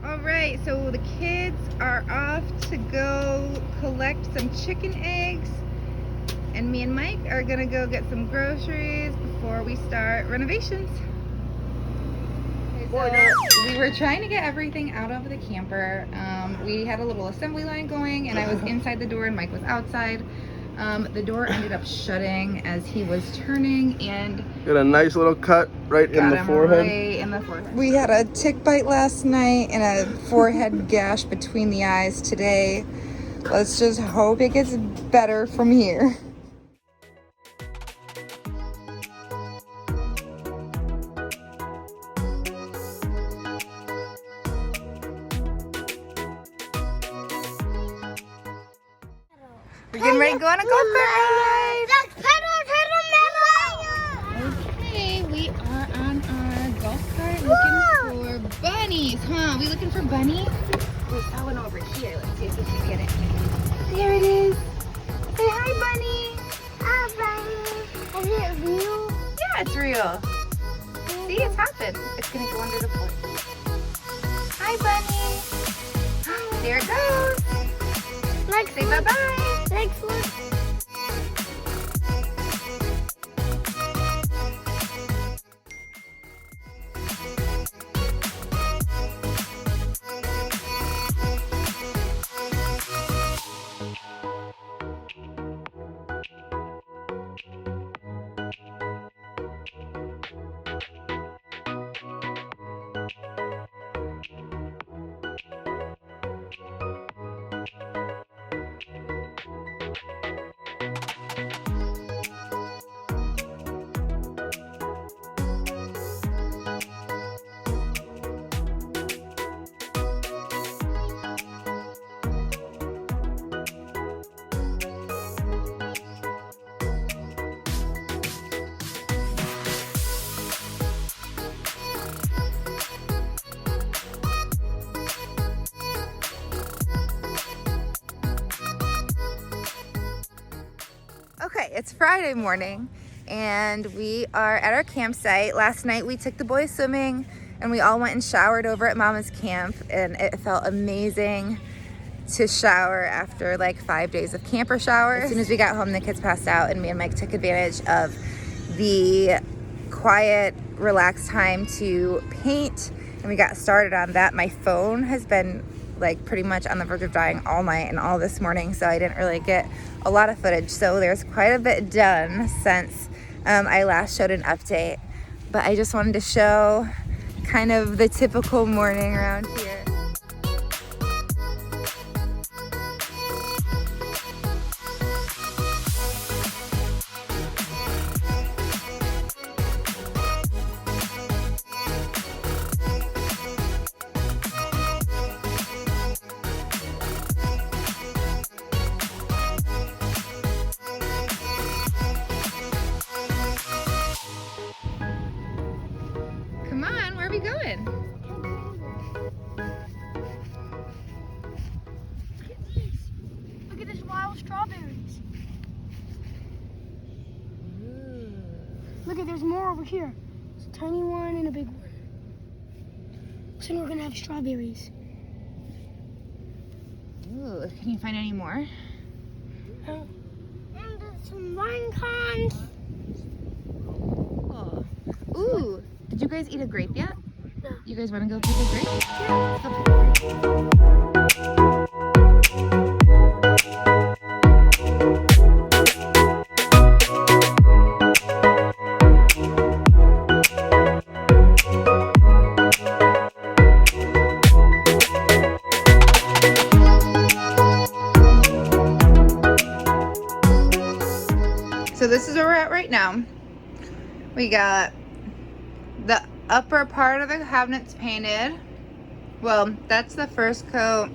Alright, so the kids are off to go collect some chicken eggs, and me and Mike are gonna go get some groceries before we start renovations. Okay, so we were trying to get everything out of the camper. We had a little assembly line going, and I was inside the door and Mike was outside. The door ended up shutting as he was turning, and got a nice little cut right in the forehead. Right in the forehead. We had a tick bite last night and a forehead gash between the eyes today. Let's just hope it gets better from here. We're getting ready to go on a go-kart ride. Okay, we are on our golf cart looking for bunnies, huh? We looking for bunnies? We saw one over here. Let's see if we can get it. There it is. Say hi, bunny. Hi, bunny. Is it real? Yeah, it's real. See, it's happened. It's gonna go under the floor. Hi, bunny. There it goes. Like, say bye-bye. Thanks, look. Okay, it's Friday morning and we are at our campsite. Last night we took the boys swimming and we all went and showered over at Mama's camp, and it felt amazing to shower after like 5 days of camper showers. As soon as we got home, the kids passed out and me and Mike took advantage of the quiet, relaxed time to paint, and we got started on that. My phone has been like pretty much on the verge of dying all night and all this morning, so I didn't really get a lot of footage. So there's quite a bit done since I last showed an update, but I just wanted to show kind of the typical morning around here. Come on, where are we going? Look at this. Look at this wild strawberries. Ooh. Look at, there's more over here. There's a tiny one and a big one. Soon we're gonna have strawberries. Ooh, can you find any more? And there's some wine cons. Cool. Ooh, did you guys eat a grape yet? No. You guys want to go pick a grape? Yeah. Let's go pick a grape. So this is where we're at right now. We got the upper part of the cabinets painted. Well, that's the first coat.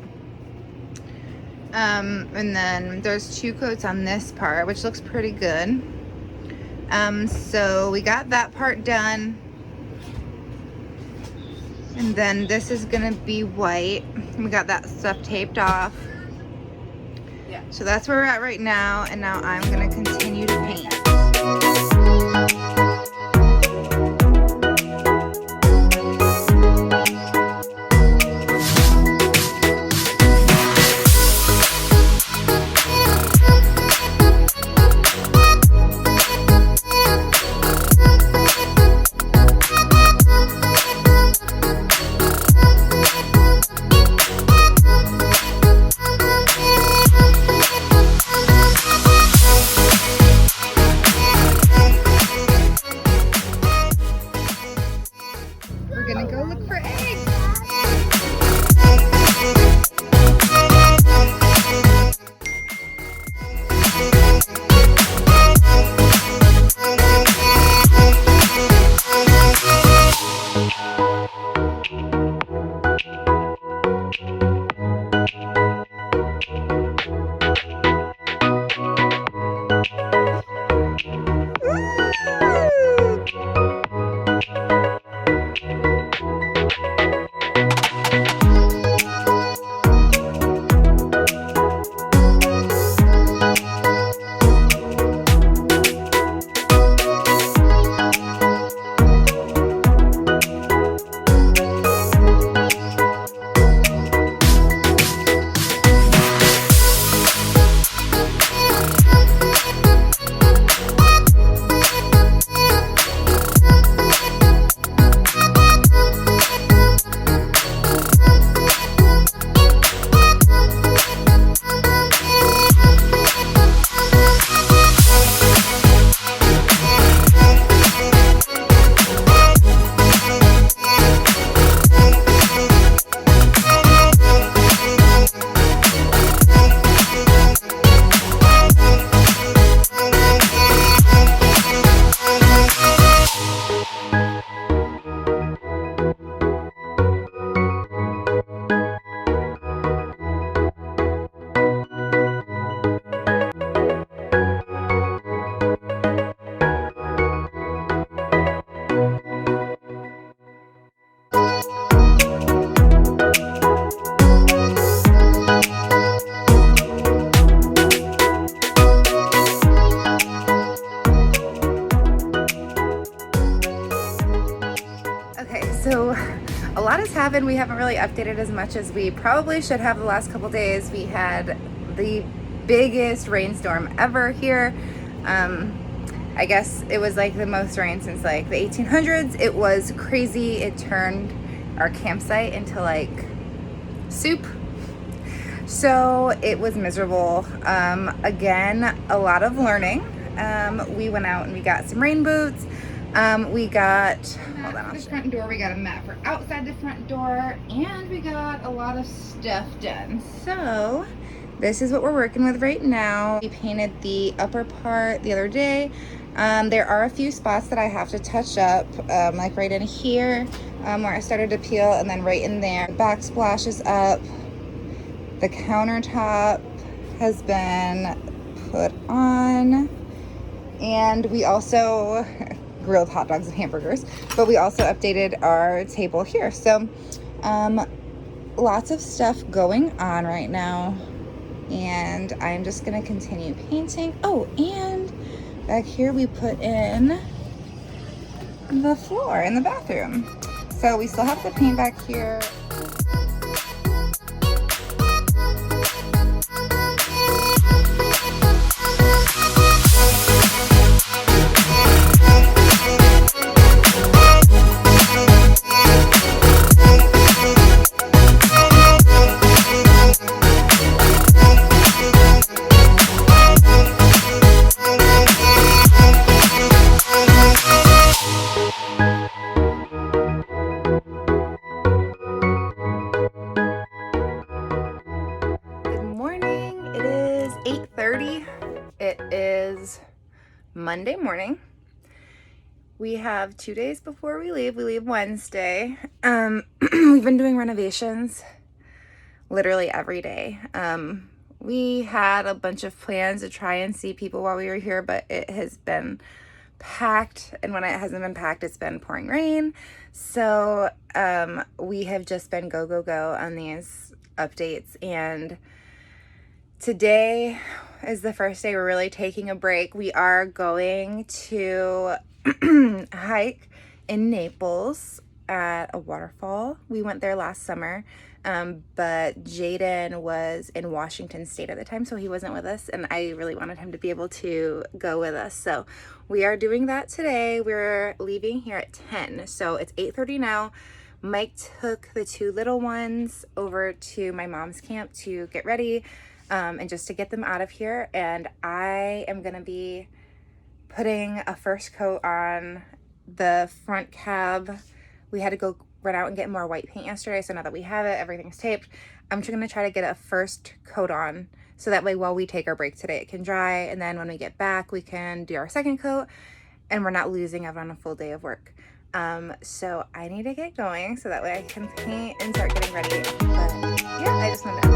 And then there's 2 coats on this part, which looks pretty good. So we got that part done. And then this is gonna be white. We got that stuff taped off. Yeah. So that's where we're at right now. And now I'm gonna continue to paint. We're gonna go look for eggs. Okay, so a lot has happened. We haven't really updated as much as we probably should have the last couple days. We had the biggest rainstorm ever here. I guess it was like the most rain since like the 1800s. It was crazy. It turned our campsite into like soup. So it was miserable. Again, a lot of learning. We went out and we got some rain boots. We got, hold on, the front door. We got a mat for outside the front door, and we got a lot of stuff done. So this is what we're working with right now. We painted the upper part the other day. There are a few spots that I have to touch up, like right in here, where I started to peel, and then right in there. The backsplash is up. The countertop has been put on, and we also grilled hot dogs and hamburgers, but we also updated our table here. So lots of stuff going on right now, and I'm just gonna continue painting. Oh, and back here we put in the floor in the bathroom, so we still have to paint back here. It is Monday morning. We have 2 days before we leave. We leave Wednesday. We've been doing renovations literally every day. We had a bunch of plans to try and see people while we were here, but it has been packed. And when it hasn't been packed, it's been pouring rain. So we have just been go, go, go on these updates, and today is the first day we're really taking a break. We are going to hike in Naples at a waterfall. We went there last summer, but Jaden was in Washington State at the time, so he wasn't with us, and I really wanted him to be able to go with us. So we are doing that today. We're leaving here at 10, so it's 8:30 now. Mike took the two little ones over to my mom's camp to get ready, and just to get them out of here. And I am gonna be putting a first coat on the front cab. We had to go run out and get more white paint yesterday, so now that we have it, everything's taped. I'm just gonna try to get a first coat on, so that way while we take our break today, it can dry, and then when we get back, we can do our second coat, and we're not losing out on a full day of work. So I need to get going so that way I can paint and start getting ready. But yeah, I just wanted to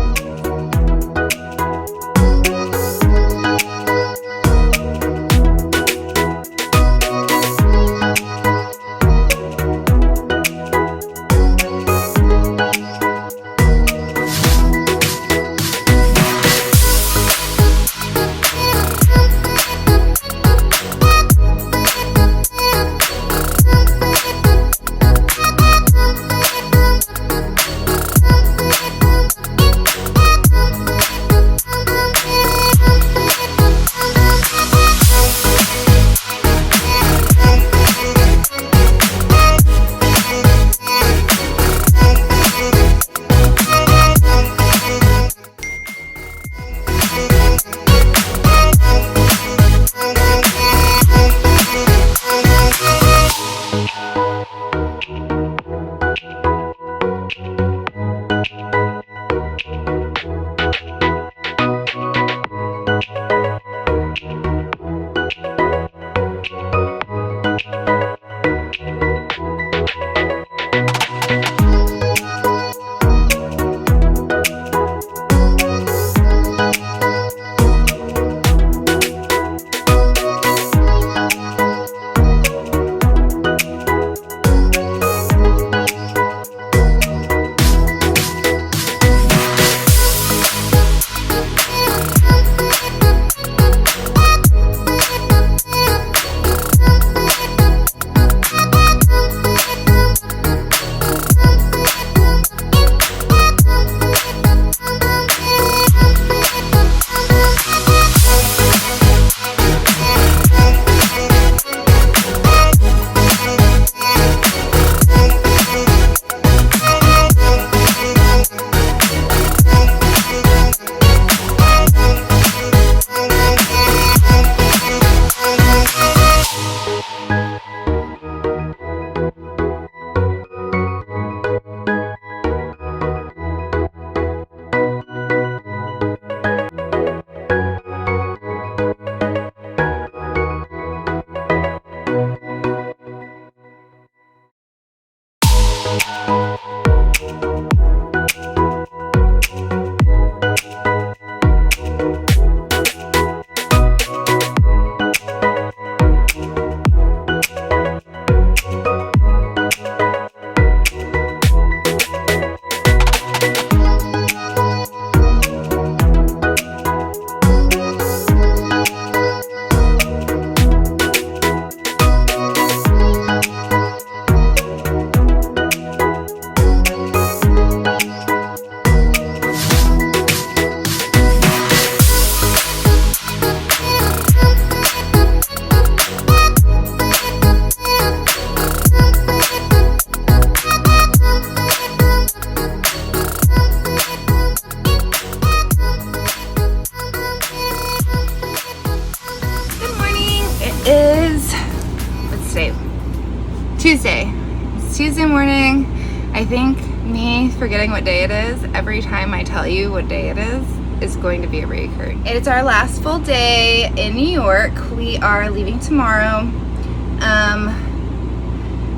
Tuesday. It's Tuesday morning. I think me forgetting what day it is every time I tell you what day it is going to be a reoccurring. It's our last full day in New York. We are leaving tomorrow.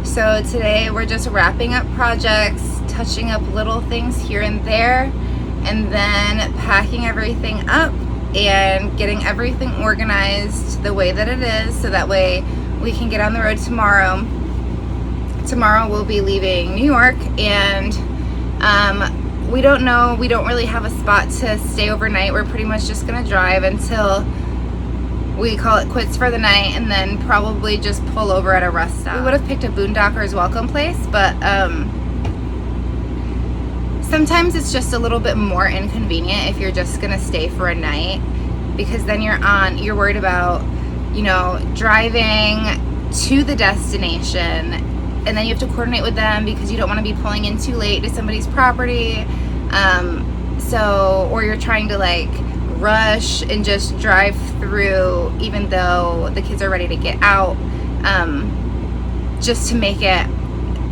So today we're just wrapping up projects, touching up little things here and there, and then packing everything up and getting everything organized the way that it is, so that way we can get on the road tomorrow tomorrow we'll be leaving New York, and we don't know, we don't really have a spot to stay overnight. We're pretty much just gonna drive until we call it quits for the night, and then probably just pull over at a rest stop. We would have picked a Boondocker's welcome place, but sometimes it's just a little bit more inconvenient if you're just gonna stay for a night, because then you're worried about, you know, driving to the destination, and then you have to coordinate with them because you don't want to be pulling in too late to somebody's property. Or you're trying to like rush and just drive through even though the kids are ready to get out, just to make it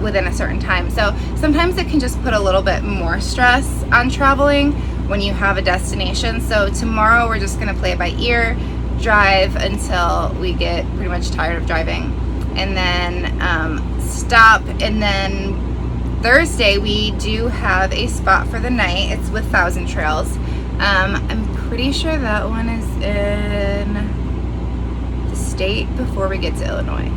within a certain time. So sometimes it can just put a little bit more stress on traveling when you have a destination. So tomorrow we're just gonna play it by ear, drive until we get pretty much tired of driving, and then stop. And then Thursday we do have a spot for the night. It's with Thousand Trails. I'm pretty sure that one is in the state before we get to Illinois.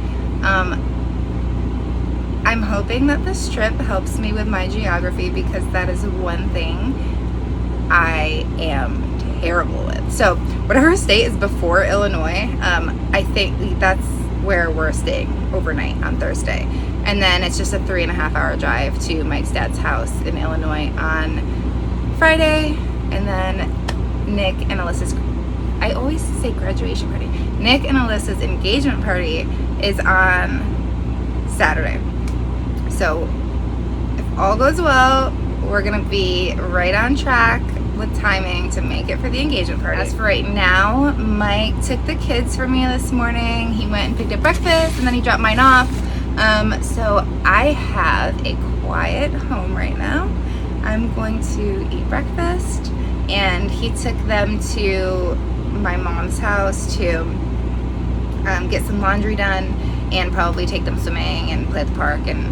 I'm hoping that this trip helps me with my geography, because that is one thing I am terrible with. So whatever state is before Illinois, I think that's where we're staying overnight on Thursday. And then it's just a 3.5 hour drive to Mike's dad's house in Illinois on Friday. And then Nick and Alyssa's, I always say graduation party, Nick and Alyssa's engagement party is on Saturday. So if all goes well, we're gonna be right on track with timing to make it for the engagement party. As for right now, Mike took the kids for me this morning. He went and picked up breakfast, and then he dropped mine off. So I have a quiet home right now. I'm going to eat breakfast, and he took them to my mom's house to get some laundry done, and probably take them swimming and play at the park and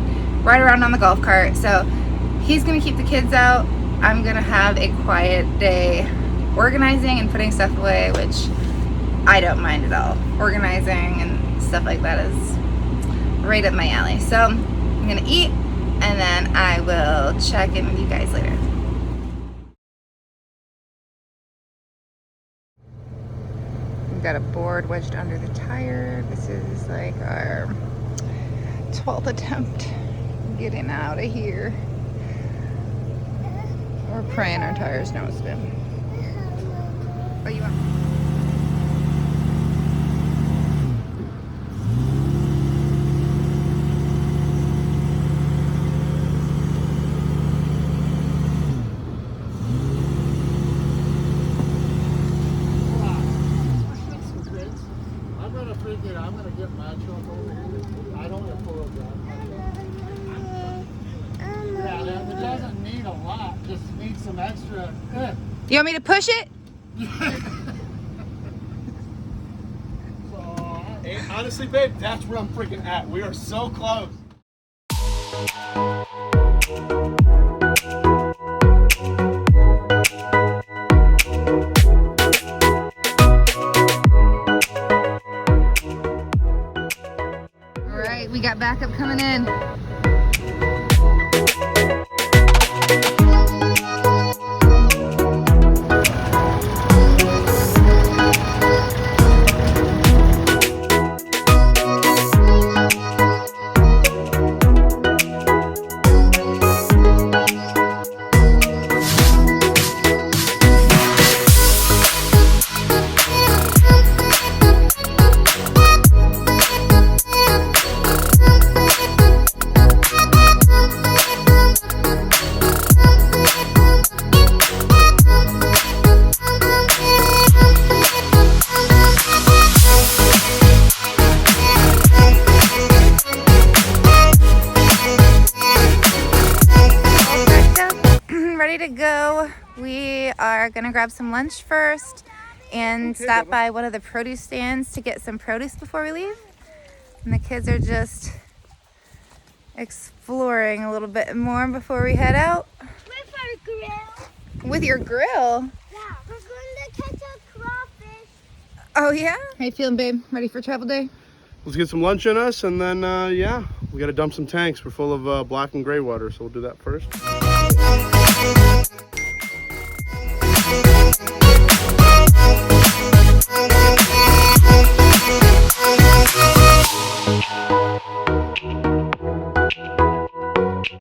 ride around on the golf cart. So he's gonna keep the kids out. I'm gonna have a quiet day organizing and putting stuff away, which I don't mind at all. Organizing and stuff like that is right up my alley. So I'm gonna eat, and then I will check in with you guys later. We've got a board wedged under the tire. This is like our 12th attempt getting out of here. We're praying our tires don't spin. Oh, you want? I'm gonna get my truck over here. I don't want to pull up that. Yeah, it doesn't need a lot. Just needs some extra. You want me to push it? Hey, honestly, babe, that's where I'm freaking at. We are so close. All right, we got backup coming in. Ready to go. We are gonna grab some lunch first and stop by one of the produce stands to get some produce before we leave. And the kids are just exploring a little bit more before we head out. With our grill. With your grill? Yeah, we're going to catch a crawfish. Oh yeah? How you feeling, babe? Ready for travel day? let's get some lunch in us, and then yeah, we got to dump some tanks. We're full of black and gray water, so we'll do that first.